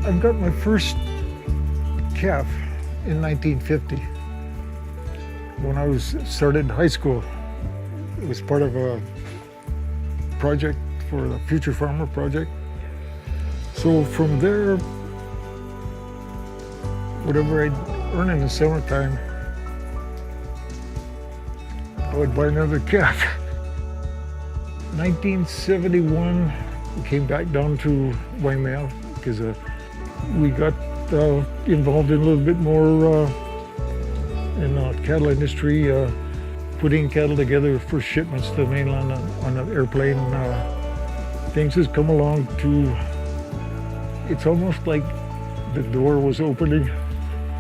I got my first calf in 1950 when I started high school. It was part of a project for the Future Farmer project. So from there, whatever I'd earn in the summertime, I would buy another calf. 1971, we came back down to Waimea because we got involved in a little bit more in the cattle industry, putting cattle together for shipments to the mainland on an airplane. Things has come along to, it's almost like the door was opening.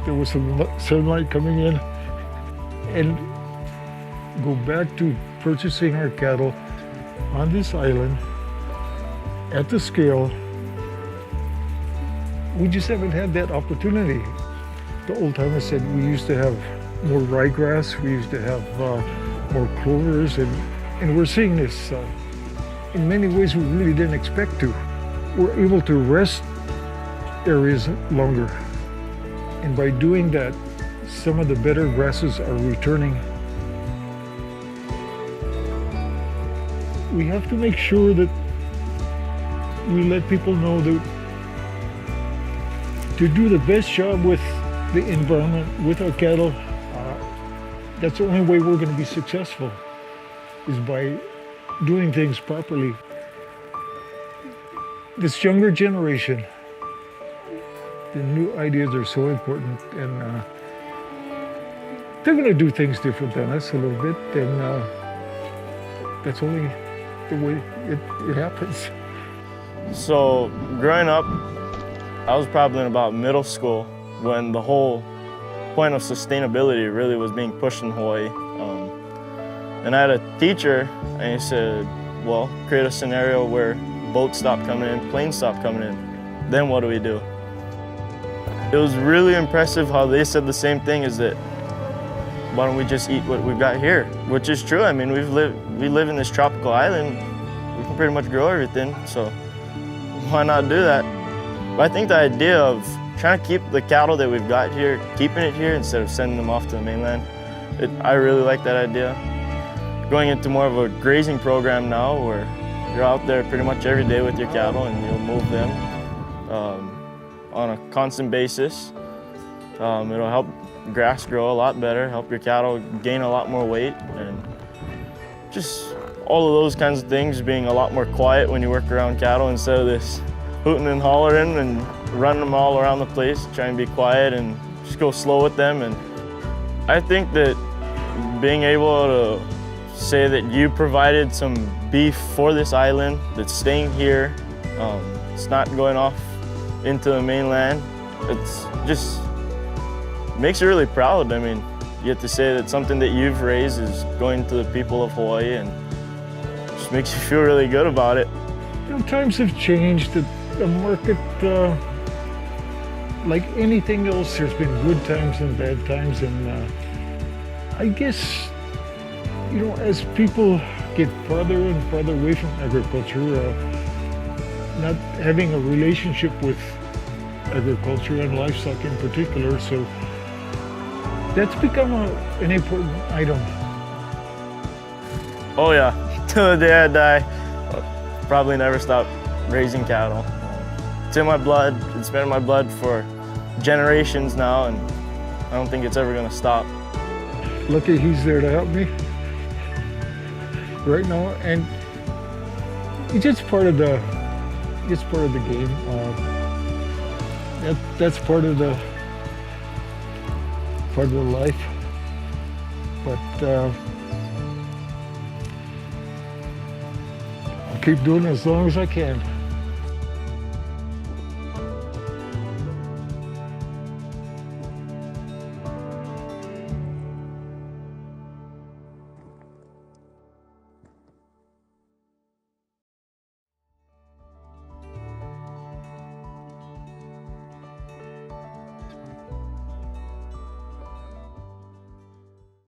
There was some sunlight coming in. And go back to purchasing our cattle on this island at the scale. We just haven't had that opportunity. The old timers said we used to have more ryegrass, we used to have more clovers, and we're seeing this in many ways we really didn't expect to. We're able to rest areas longer. And by doing that, some of the better grasses are returning. We have to make sure that we let people know that to do the best job with the environment, with our cattle, that's the only way we're going to be successful, is by doing things properly. This younger generation, the new ideas are so important, and they're going to do things different than us a little bit, and that's only the way it happens. So growing up, I was probably in about middle school when the whole point of sustainability really was being pushed in Hawaii. And I had a teacher, and he said, well, create a scenario where boats stop coming in, planes stop coming in. Then what do we do? It was really impressive how they said the same thing, is that why don't we just eat what we've got here? Which is true. I mean, we live in this tropical island. We can pretty much grow everything, so why not do that? But I think the idea of trying to keep the cattle that we've got here, keeping it here instead of sending them off to the mainland, I really like that idea. Going into more of a grazing program now, where you're out there pretty much every day with your cattle and you'll move them on a constant basis. It'll help grass grow a lot better, help your cattle gain a lot more weight, and just all of those kinds of things, being a lot more quiet when you work around cattle instead of this hooting and hollering and running them all around the place, try and be quiet and just go slow with them. And I think that being able to say that you provided some beef for this island that's staying here, it's not going off into the mainland, it's just makes you really proud. I mean, you get to say that something that you've raised is going to the people of Hawaii, and just makes you feel really good about it. You know, times have changed. The market, like anything else, there's been good times and bad times, and I guess, you know, as people get farther and farther away from agriculture, not having a relationship with agriculture and livestock in particular, so that's become an important item. Oh yeah, till the day I die, I'll probably never stop raising cattle. It's in my blood, it's been in my blood for generations now, and I don't think it's ever gonna stop. Lucky he's there to help me right now, and it's just part of the game. That's part of the life. But I'll keep doing it as long as I can.